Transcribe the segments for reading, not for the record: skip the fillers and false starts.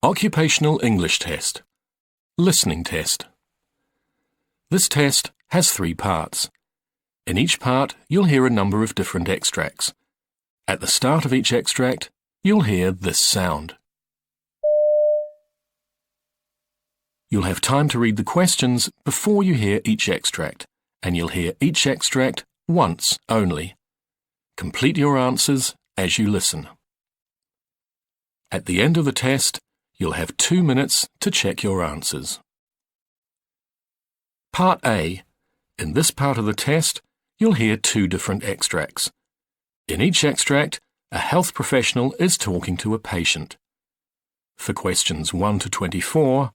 Occupational English Test. Listening Test. This test has 3 parts. In each part, you'll hear a number of different extracts. At the start of each extract, you'll hear this sound. You'll have time to read the questions before you hear each extract, and you'll hear each extract once only. Complete your answers as you listen. At the end of the test, you'll have 2 minutes to check your answers. Part A. In this part of the test, you'll hear 2 different extracts. In each extract, a health professional is talking to a patient. For questions 1 to 24,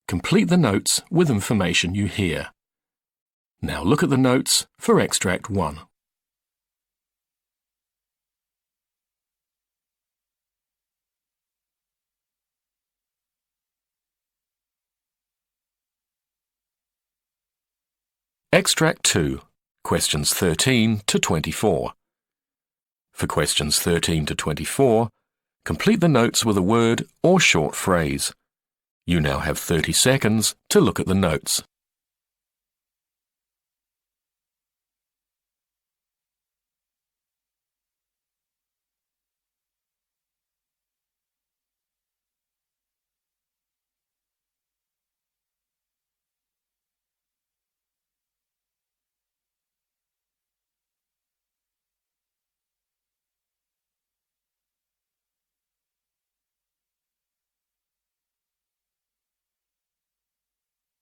complete the notes with information you hear. Now look at the notes for extract 1. Extract 2, questions 13 to 24. For questions 13 to 24, complete the notes with a word or short phrase. You now have 30 seconds to look at the notes.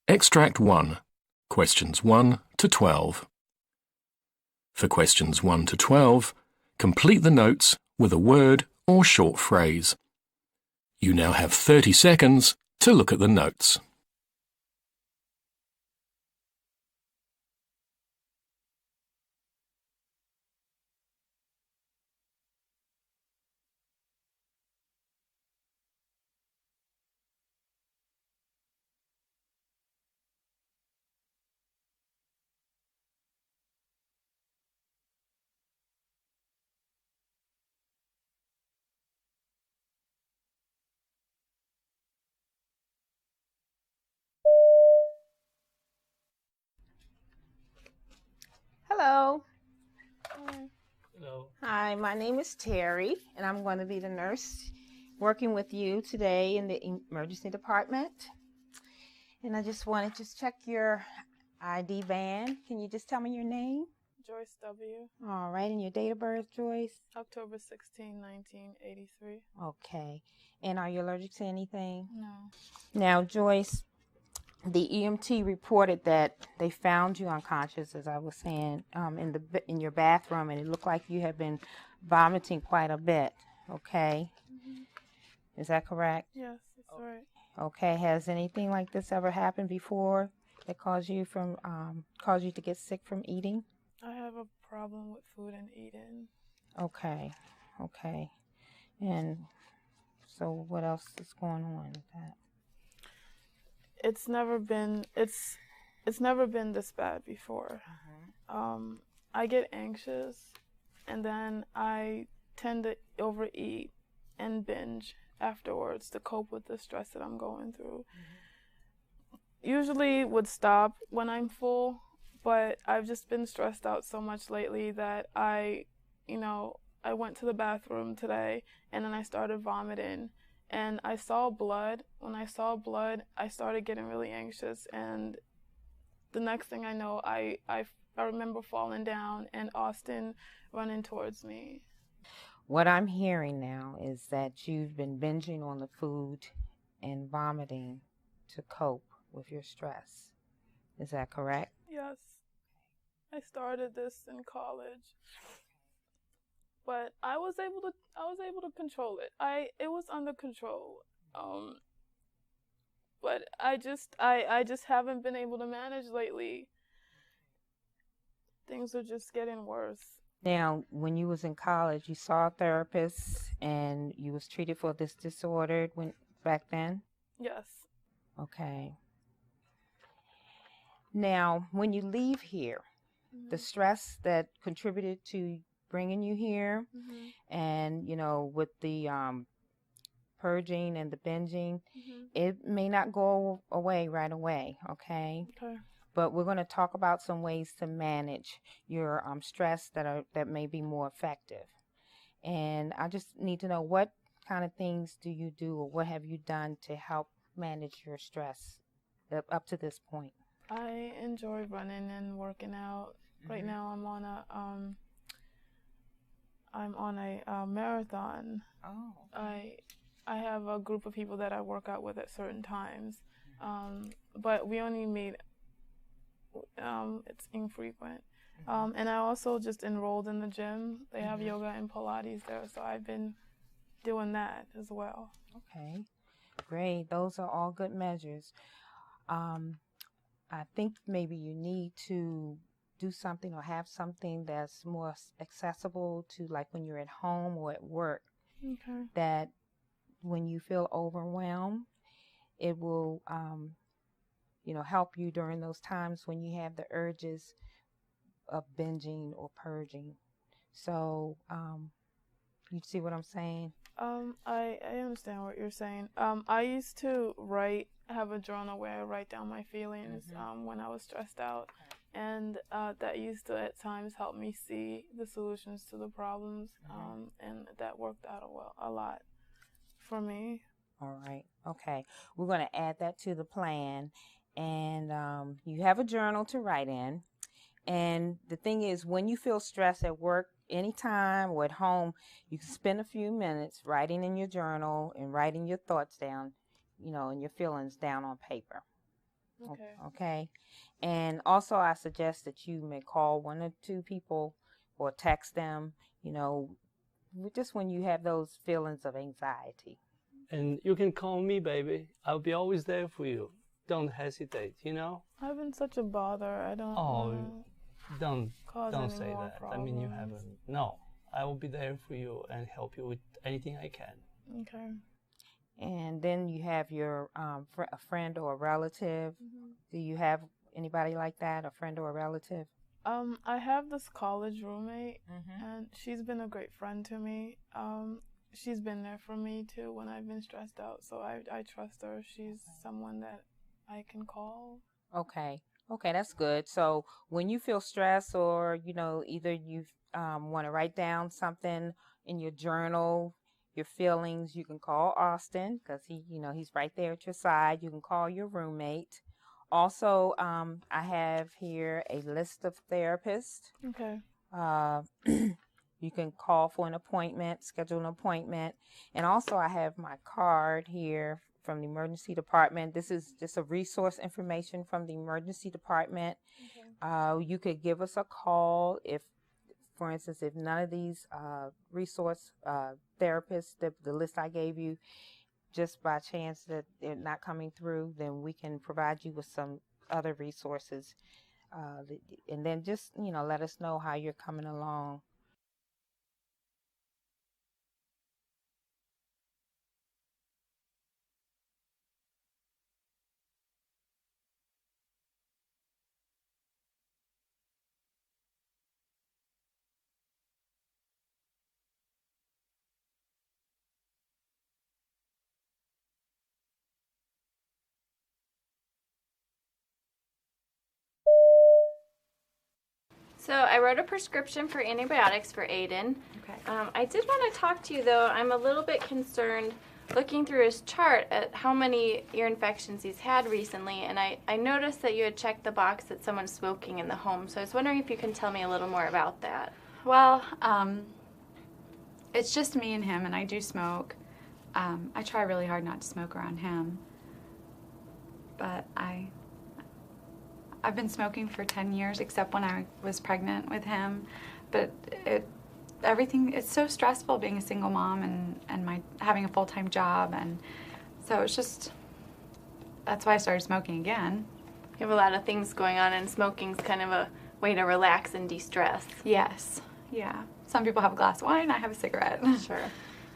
Extract 1, questions 1 to 12. For questions 1 to 12, complete the notes with a word or short phrase. You now have 30 seconds to look at the notes. Hello. Hello. Hi, my name is Terry, and I'm going to be the nurse working with you today in the emergency department. And I just wanted to check your ID band. Can you just tell me your name? Joyce W. All right, and your date of birth, Joyce? October 16, 1983. Okay. And are you allergic to anything? No. Now, Joyce, the EMT reported that they found you unconscious, as I was saying, in your bathroom, and it looked like you had been vomiting quite a bit. Okay, Is that correct? Yes, that's right. Okay, has anything like this ever happened before that caused you to get sick from eating? I have a problem with food and eating. Okay, and so what else is going on with that? It's never been this bad before. I get anxious, and then I tend to overeat and binge afterwards to cope with the stress that I'm going through. Usually would stop when I'm full, but I've just been stressed out so much lately that I went to the bathroom today, and then I started vomiting, and I saw blood. When I saw blood, I started getting really anxious, and the next thing I know, I remember falling down and Austin running towards me. What I'm hearing now is that you've been binging on the food and vomiting to cope with your stress. Is that correct? Yes. I started this in college, but I was able to control it. It was under control. But I just haven't been able to manage lately. Things are just getting worse. Now, when you was in college, you saw a therapist and you was treated for this disorder back then? Yes. Okay. Now, when you leave here, the stress that contributed to bringing you here, and with the purging and the binging, Mm-hmm. it may not go away right away, okay? Okay. But we're going to talk about some ways to manage your stress that may be more effective. And I just need to know, what kind of things do you do, or what have you done to help manage your stress up to this point? I enjoy running and working out. Right now I'm on a marathon. Oh. I have a group of people that I work out with at certain times. But we only meet, it's infrequent. And I also just enrolled in the gym. They have yoga and Pilates there, so I've been doing that as well. Okay, great. Those are all good measures. I think maybe you need to do something or have something that's more accessible to, like, when you're at home or at work, Okay. that when you feel overwhelmed, it will, help you during those times when you have the urges of binging or purging. So, you see what I'm saying? I understand what you're saying. I used to have a journal where I write down my feelings when I was stressed out, and that used to at times help me see the solutions to the problems, and that worked out a lot for me. All right. Okay. We're going to add that to the plan. And you have a journal to write in. And the thing is, when you feel stressed at work, anytime, or at home, you can spend a few minutes writing in your journal and writing your thoughts down, and your feelings down on paper. Okay. Okay. And also, I suggest that you may call one or two people or text them, just when you have those feelings of anxiety. And you can call me, baby. I'll be always there for you. Don't hesitate, I've been such a bother. I don't Oh, don't cause don't any say more that. problems. I mean, you haven't. No, I will be there for you and help you with anything I can. Okay. And then you have your a friend or a relative. Do you have anybody like that, a friend or a relative? I have this college roommate, and she's been a great friend to me. She's been there for me too when I've been stressed out, so I trust her. She's someone that I can call. Okay, that's good. So when you feel stressed, or either you want to write down something in your journal, your feelings, you can call Austin, because he's right there at your side. You can call your roommate. Also, I have here a list of therapists. Okay. You can call for an appointment, schedule an appointment. And also, I have my card here from the emergency department. This is just a resource information from the emergency department. Okay. You could give us a call if, for instance, if none of these resource therapists, the list I gave you, just by chance that they're not coming through, then we can provide you with some other resources. And then just, let us know how you're coming along. So I wrote a prescription for antibiotics for Aiden. Okay. I did want to talk to you though. I'm a little bit concerned looking through his chart at how many ear infections he's had recently, and I noticed that you had checked the box that someone's smoking in the home. So I was wondering if you can tell me a little more about that. Well, it's just me and him, and I do smoke. I try really hard not to smoke around him, but I've been smoking for 10 years, except when I was pregnant with him. But it's so stressful being a single mom and having a full-time job, and so that's why I started smoking again. You have a lot of things going on, and smoking's kind of a way to relax and de-stress. Yes, yeah. Some people have a glass of wine, I have a cigarette. Sure.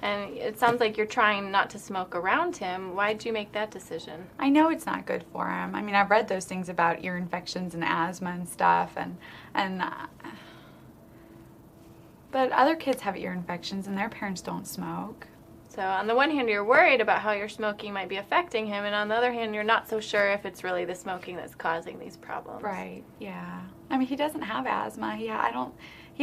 And it sounds like you're trying not to smoke around him. Why did you make that decision? I know it's not good for him. I mean, I've read those things about ear infections and asthma and stuff, but other kids have ear infections and their parents don't smoke. So on the one hand, you're worried about how your smoking might be affecting him, and on the other hand, you're not so sure if it's really the smoking that's causing these problems. Right. Yeah. I mean, he doesn't have asthma. He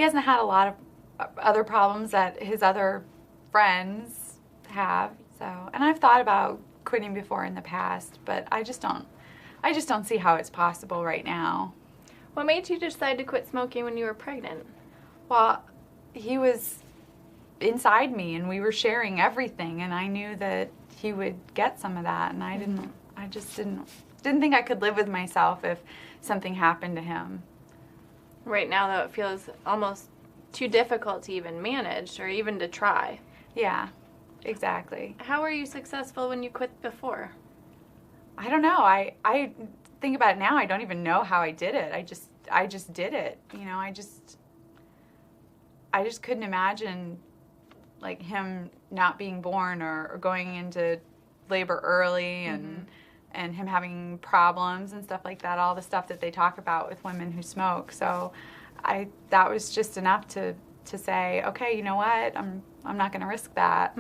hasn't had a lot of other problems that his other friends have. So, and I've thought about quitting before in the past, but I just don't see how it's possible right now. What made you decide to quit smoking when you were pregnant? Well, he was inside me and we were sharing everything, and I knew that he would get some of that, and I just didn't think I could live with myself if something happened to him. Right now, though, it feels almost too difficult to even manage or even to try. Yeah, exactly. How were you successful when you quit before? I don't know. I think about it now, I don't even know how I did it. I just did it. You know, I just couldn't imagine like him not being born or going into labor early and him having problems and stuff like that, all the stuff that they talk about with women who smoke. So that was just enough to say, okay, you know what, I'm not going to risk that.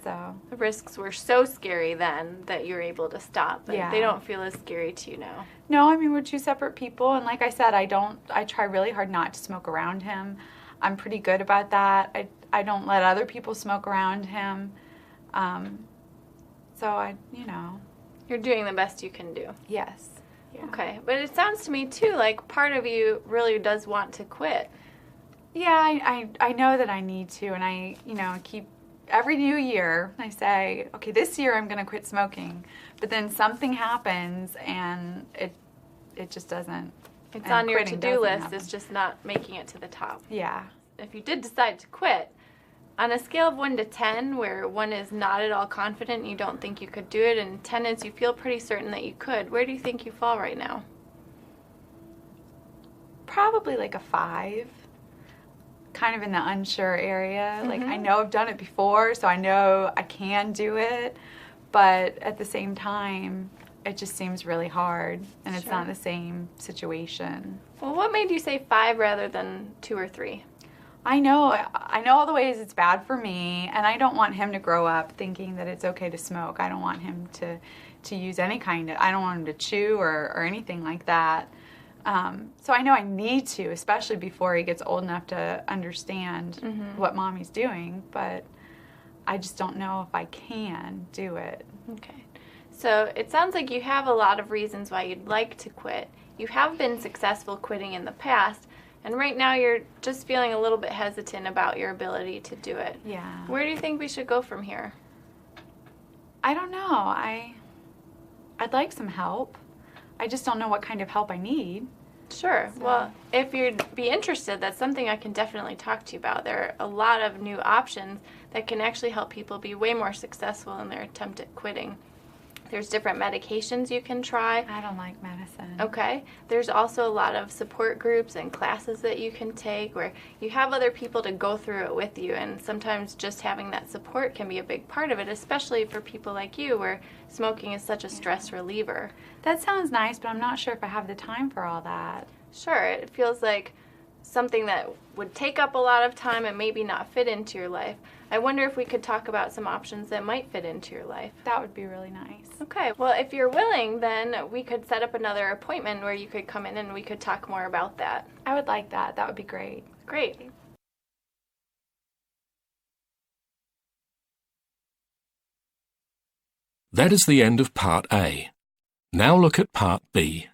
So the risks were so scary then that you're able to stop, but Yeah. they don't feel as scary to you now. no, I mean, we're two separate people, and like I said, I try really hard not to smoke around him. I'm pretty good about that. I don't let other people smoke around him. So You're doing the best you can do. yes. Yeah. Okay, but it sounds to me too like part of you really does want to quit. Yeah, I know that I need to, and I keep every new year I say, okay, this year I'm going to quit smoking, but then something happens and it just doesn't. It's and on your quitting to-do doesn't list, happen. it's just not making it to the top. Yeah. If you did decide to quit, on a scale of 1 to 10, where 1 is not at all confident and you don't think you could do it, and 10 is you feel pretty certain that you could, where do you think you fall right now? Probably like a 5. Kind of in the unsure area. Like, I know I've done it before, so I know I can do it, but at the same time, it just seems really hard, and it's not the same situation. Well, what made you say 5 rather than 2 or 3? I know all the ways it's bad for me, and I don't want him to grow up thinking that it's okay to smoke. I don't want him to use any kind of, I don't want him to chew or anything like that. So I know I need to, especially before he gets old enough to understand what mommy's doing, but I just don't know if I can do it. Okay. So it sounds like you have a lot of reasons why you'd like to quit. You have been successful quitting in the past, and right now you're just feeling a little bit hesitant about your ability to do it. Yeah. Where do you think we should go from here? I don't know. I'd like some help. I just don't know what kind of help I need. Sure. Well, if you'd be interested, that's something I can definitely talk to you about. There are a lot of new options that can actually help people be way more successful in their attempt at quitting. There's different medications you can try. I don't like medicine. Okay. There's also a lot of support groups and classes that you can take where you have other people to go through it with you, and sometimes just having that support can be a big part of it, especially for people like you where smoking is such a stress reliever. That sounds nice, but I'm not sure if I have the time for all that. Sure, it feels like something that would take up a lot of time and maybe not fit into your life. I wonder if we could talk about some options that might fit into your life. That would be really nice. Okay, well, if you're willing, then we could set up another appointment where you could come in and we could talk more about that. I would like that. That would be great. Great. That is the end of Part A. Now look at Part B.